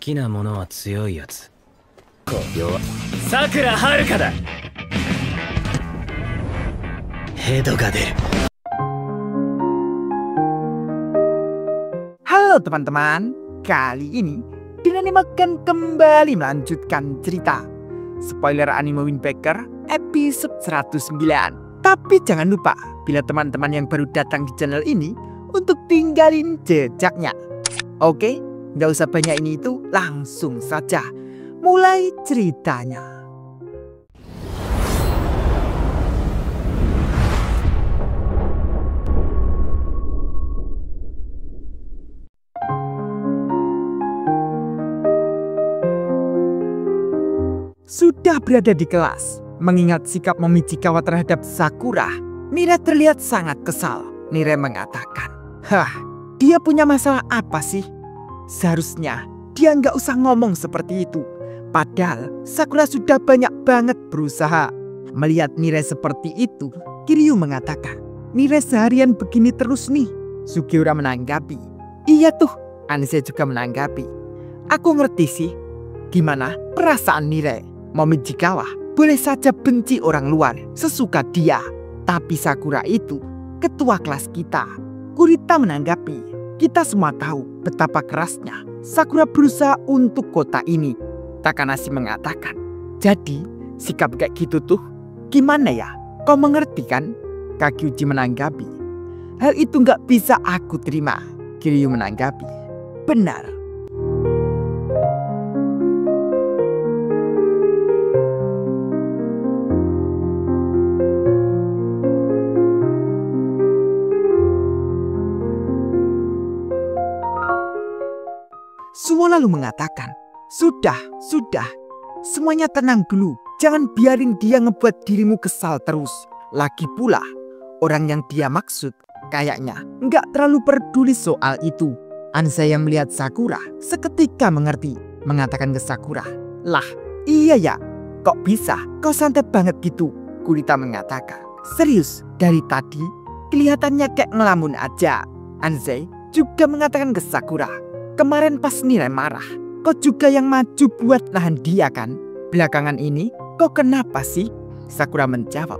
きなものは強いやつ。弱。さくらはるかだ。ヘドが出る。 Halo teman-teman, kali ini Dinani akan kembali melanjutkan cerita spoiler anime Wind Waker episode 109. Tapi jangan lupa, bila teman-teman yang baru datang di channel ini, untuk tinggalin jejaknya. Oke, nggak usah banyak ini itu, langsung saja mulai ceritanya. Sudah berada di kelas, mengingat sikap Momichikawa terhadap Sakura, Mira terlihat sangat kesal. Mira mengatakan, dia punya masalah apa sih? Seharusnya dia nggak usah ngomong seperti itu. Padahal Sakura sudah banyak banget berusaha. Melihat Mira seperti itu, Kiryu mengatakan, Mira seharian begini terus nih. Sugiura menanggapi, iya tuh. Anise juga menanggapi, aku ngerti sih gimana perasaan Mira. Momichikawa boleh saja benci orang luar sesuka dia, tapi Sakura itu ketua kelas kita. Kurita menanggapi, kita semua tahu betapa kerasnya Sakura berusaha untuk kota ini. Takanashi mengatakan, jadi sikap kayak gitu tuh gimana ya? Kau mengerti kan? Kakyuji menanggapi, hal itu gak bisa aku terima. Kiryu menanggapi, benar. Suwo lalu mengatakan, sudah, semuanya tenang dulu. Jangan biarin dia ngebuat dirimu kesal terus. Lagi pula, orang yang dia maksud kayaknya nggak terlalu peduli soal itu. Anse yang melihat Sakura seketika mengerti, mengatakan ke Sakura, lah iya ya, kok bisa kau santai banget gitu? Kurita mengatakan, serius dari tadi kelihatannya kayak ngelamun aja. Anse juga mengatakan ke Sakura, kemarin pas Nilai marah, kau juga yang maju buat nahan dia kan? Belakangan ini, kau kenapa sih? Sakura menjawab,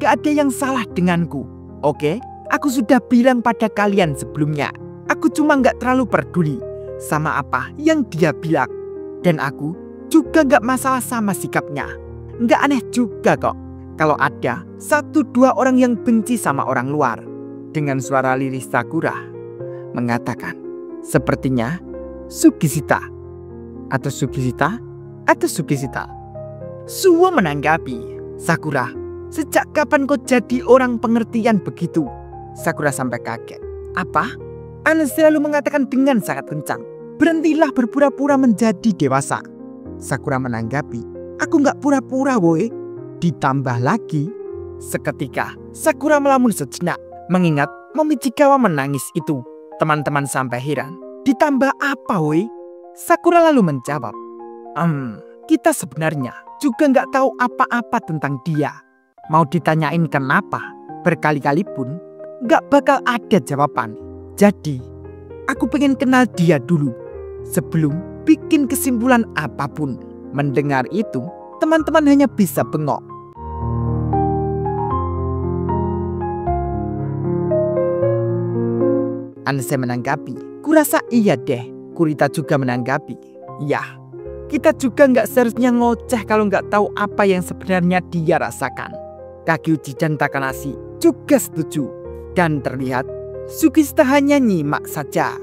gak ada yang salah denganku. Oke, aku sudah bilang pada kalian sebelumnya. Aku cuma gak terlalu peduli sama apa yang dia bilang. Dan aku juga gak masalah sama sikapnya. Gak aneh juga kok kalau ada 1-2 orang yang benci sama orang luar. Dengan suara lirih Sakura mengatakan, sepertinya Sukishita. Suwo menanggapi, Sakura, sejak kapan kau jadi orang pengertian begitu? Sakura sampai kaget. Apa? Anase selalu mengatakan dengan sangat kencang, berhentilah berpura-pura menjadi dewasa. Sakura menanggapi, aku nggak pura-pura woi. Ditambah lagi, seketika Sakura melamun sejenak, mengingat Momichikawa menangis itu. Teman-teman sampai heran. Ditambah apa woi? Sakura lalu menjawab, kita sebenarnya juga nggak tahu apa-apa tentang dia. Mau ditanyain kenapa berkali-kali pun nggak bakal ada jawaban. Jadi aku pengen kenal dia dulu sebelum bikin kesimpulan apapun. Mendengar itu, teman-teman hanya bisa bengok. Anse menanggapi, kurasa iya deh. Kurita juga menanggapi, ya, kita juga nggak seharusnya ngoceh kalau nggak tahu apa yang sebenarnya dia rasakan. Kakyuji dan Takanashi juga setuju. Dan terlihat Sukishita hanya nyimak saja.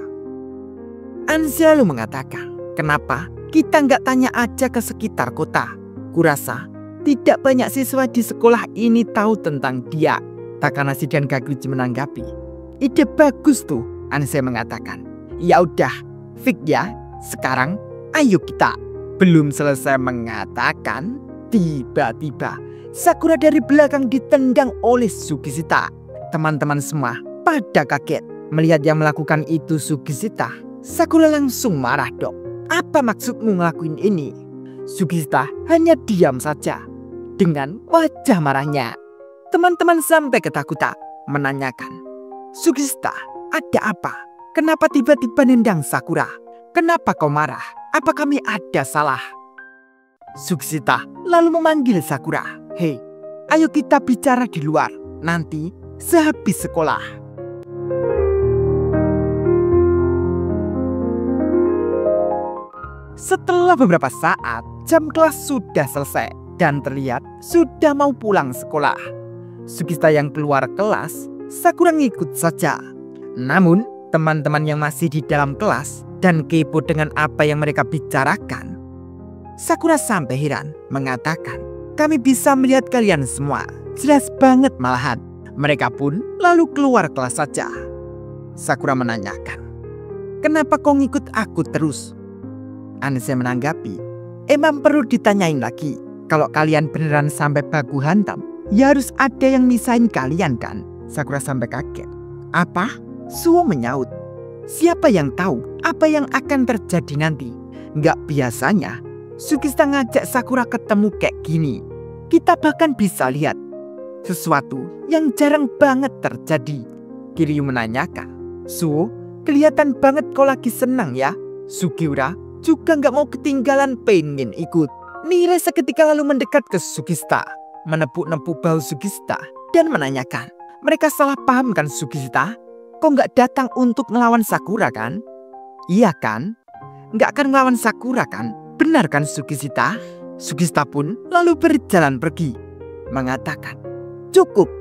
Anse lalu mengatakan, kenapa kita nggak tanya aja ke sekitar kota? Kurasa tidak banyak siswa di sekolah ini tahu tentang dia. Takanashi dan Kakyuji menanggapi, ide bagus tuh. Anse mengatakan, ya udah, fix ya. Sekarang ayo kita. Belum selesai mengatakan, tiba-tiba Sakura dari belakang ditendang oleh Sukishita. Teman-teman semua pada kaget melihat yang melakukan itu Sukishita. Sakura langsung marah dong. Apa maksudmu ngelakuin ini? Sukishita hanya diam saja dengan wajah marahnya. Teman-teman sampai ketakutan menanyakan, Sukishita, ada apa? Kenapa tiba-tiba nendang Sakura? Kenapa kau marah? Apa kami ada salah? Sukishita lalu memanggil Sakura. Hei, ayo kita bicara di luar. Nanti sehabis sekolah. Setelah beberapa saat, jam kelas sudah selesai dan terlihat sudah mau pulang sekolah. Sukishita yang keluar kelas, Sakura ngikut saja. Namun, teman-teman yang masih di dalam kelas dan kepo dengan apa yang mereka bicarakan, Sakura sampai heran, mengatakan, "Kami bisa melihat kalian semua. Jelas banget malahan." Mereka pun lalu keluar kelas saja. Sakura menanyakan, "Kenapa kau ngikut aku terus?" Ansei menanggapi, "Emang perlu ditanyain lagi? Kalau kalian beneran sampai baku hantam, ya harus ada yang misahin kalian kan?" Sakura sampai kaget. "Apa?" Suo menyaut, "Siapa yang tahu apa yang akan terjadi nanti? Nggak biasanya Sukishita ngajak Sakura ketemu kayak gini. Kita bahkan bisa lihat sesuatu yang jarang banget terjadi." Kiryu menanyakan, "Suo, kelihatan banget kau lagi senang ya?" Sugiura juga nggak mau ketinggalan pengen ikut. Nire seketika lalu mendekat ke Sukishita, menepuk-nepuk bahu Sukishita dan menanyakan, "Mereka salah paham kan Sukishita? Kau nggak datang untuk ngelawan Sakura kan?" "Iya kan? Nggak akan ngelawan Sakura kan? Benar kan Sukishita?" Sukishita pun lalu berjalan pergi, mengatakan, "Cukup,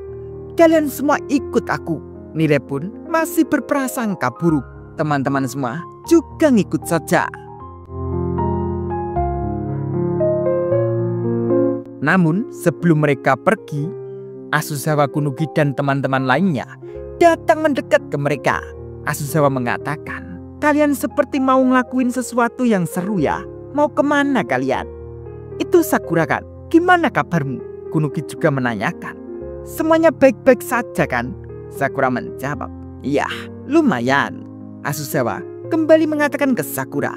kalian semua ikut aku." Nire pun masih berprasangka buruk. Teman-teman semua juga ngikut saja. Namun sebelum mereka pergi, Azusawa Kunugi dan teman-teman lainnya datang mendekat ke mereka. Azusawa mengatakan, "Kalian seperti mau ngelakuin sesuatu yang seru ya. Mau kemana kalian?" "Itu Sakura kan? Gimana kabarmu?" Kunugi juga menanyakan. "Semuanya baik-baik saja kan?" Sakura menjawab, "Iya, lumayan." Azusawa kembali mengatakan ke Sakura,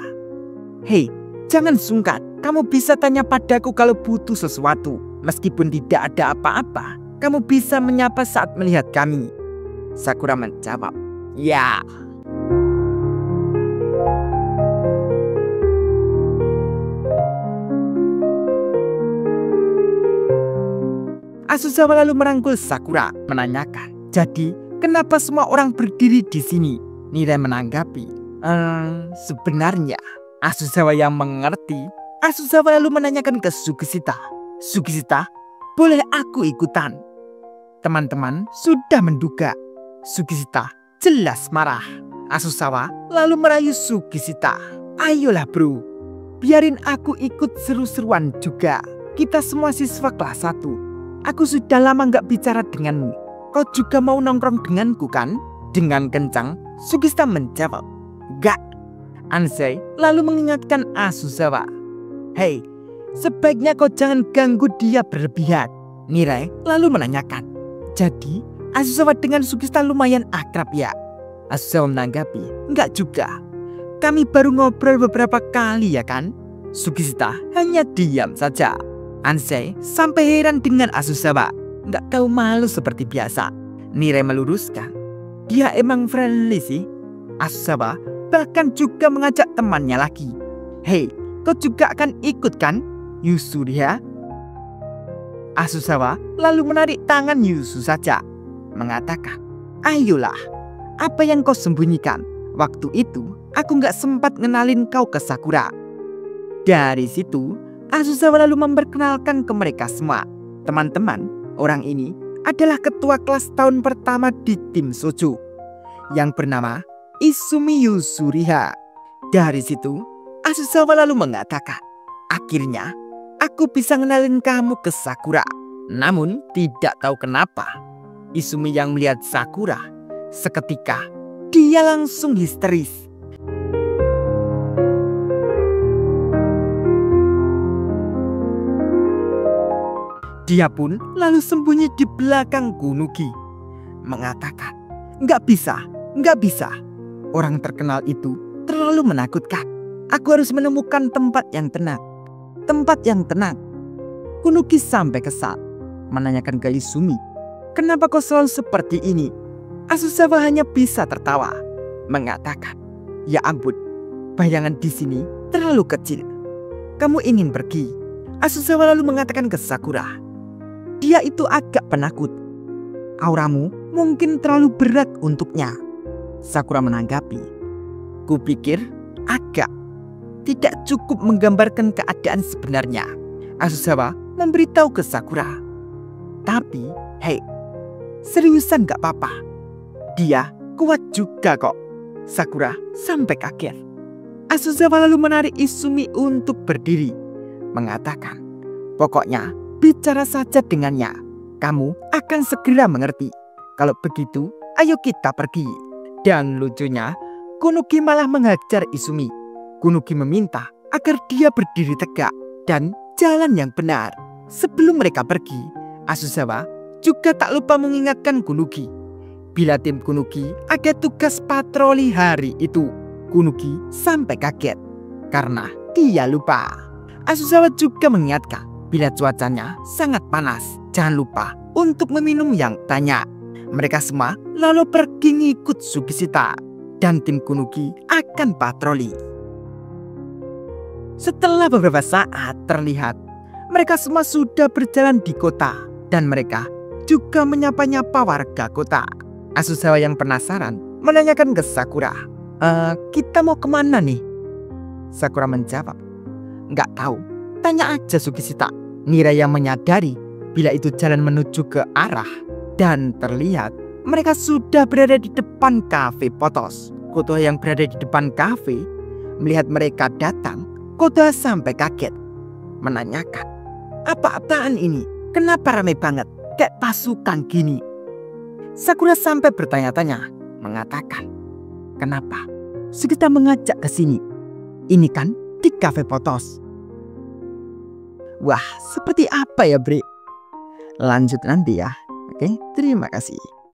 "Hei, jangan sungkan. Kamu bisa tanya padaku kalau butuh sesuatu. Meskipun tidak ada apa-apa, kamu bisa menyapa saat melihat kami." Sakura menjawab, "Ya." Azusawa lalu merangkul Sakura, menanyakan, "Jadi, kenapa semua orang berdiri di sini?" Nire menanggapi, Sebenarnya." Azusawa yang mengerti, Azusawa lalu menanyakan ke Sukishita, "Sukishita, boleh aku ikutan?" Teman-teman sudah menduga Sukishita jelas marah. Azusawa lalu merayu Sukishita, "Ayolah bro, biarin aku ikut seru-seruan juga. Kita semua siswa kelas 1. Aku sudah lama gak bicara denganmu. Kau juga mau nongkrong denganku kan?" Dengan kencang, Sukishita menjawab, "Gak." Ansei lalu mengingatkan Azusawa, "Hei, sebaiknya kau jangan ganggu dia berlebihan." Nire lalu menanyakan, "Jadi Azusawa dengan Sukishita lumayan akrab ya?" Azusawa menanggapi, "Enggak juga. Kami baru ngobrol beberapa kali ya kan?" Sukishita hanya diam saja. Ansei sampai heran dengan Azusawa. "Nggak tahu malu seperti biasa." Nire meluruskan, "Dia emang friendly sih." Azusawa bahkan juga mengajak temannya lagi. "Hei, kau juga akan ikut kan, Yusuriha?" Azusawa lalu menarik tangan Yusu saja, mengatakan, "Ayolah, apa yang kau sembunyikan? Waktu itu aku nggak sempat ngenalin kau ke Sakura." Dari situ Azusawa lalu memperkenalkan ke mereka semua. "Teman-teman, orang ini adalah ketua kelas tahun pertama di tim Shoujo yang bernama Izumi Yusuriha." Dari situ Azusawa lalu mengatakan, "Akhirnya aku bisa ngenalin kamu ke Sakura." Namun tidak tahu kenapa Izumi yang melihat Sakura, seketika dia langsung histeris. Dia pun lalu sembunyi di belakang Kunugi, mengatakan, "Nggak bisa, nggak bisa. Orang terkenal itu terlalu menakutkan. Aku harus menemukan tempat yang tenang. Tempat yang tenang." Kunugi sampai kesal, menanyakan ke Izumi, "Kenapa kau selalu seperti ini?" Azusawa hanya bisa tertawa, mengatakan, "Ya ampun, bayangan di sini terlalu kecil. Kamu ingin pergi?" Azusawa lalu mengatakan ke Sakura. Dia itu agak penakut. "Auramu mungkin terlalu berat untuknya." Sakura menanggapi, "Kupikir agak tidak cukup menggambarkan keadaan sebenarnya." Azusawa memberitahu ke Sakura. "Tapi, hei, seriusan gak apa-apa. Dia kuat juga kok." Sakura sampai kaget. Azusawa lalu menarik Izumi untuk berdiri, mengatakan, "Pokoknya bicara saja dengannya. Kamu akan segera mengerti. Kalau begitu, ayo kita pergi." Dan lucunya, Kunuki malah menghajar Izumi. Kunuki meminta agar dia berdiri tegak dan jalan yang benar. Sebelum mereka pergi, Azusawa juga tak lupa mengingatkan Kunuki bila tim Kunuki ada tugas patroli hari itu. Kunuki sampai kaget karena dia lupa. Azusawa juga mengingatkan bila cuacanya sangat panas, jangan lupa untuk meminum yang banyak. Mereka semua lalu pergi ngikut Sugishita dan tim Kunuki akan patroli. Setelah beberapa saat terlihat mereka semua sudah berjalan di kota dan mereka juga menyapa-nyapa warga kota. Azusawa yang penasaran menanyakan ke Sakura, "Kita mau kemana nih?" Sakura menjawab, "Nggak tahu, tanya aja Sugishita." Niraya menyadari bila itu jalan menuju ke arah dan terlihat mereka sudah berada di depan kafe Potos. Kotoha yang berada di depan kafe melihat mereka datang. Kotoha sampai kaget, menanyakan, "Apa-apaan ini? Kenapa ramai banget? Kayak pasukan gini." Sakura sampai bertanya-tanya, mengatakan, "Kenapa Sugishita mengajak ke sini? Ini kan di kafe Potos." Wah, seperti apa ya, Bre? Lanjut nanti ya. Oke, terima kasih.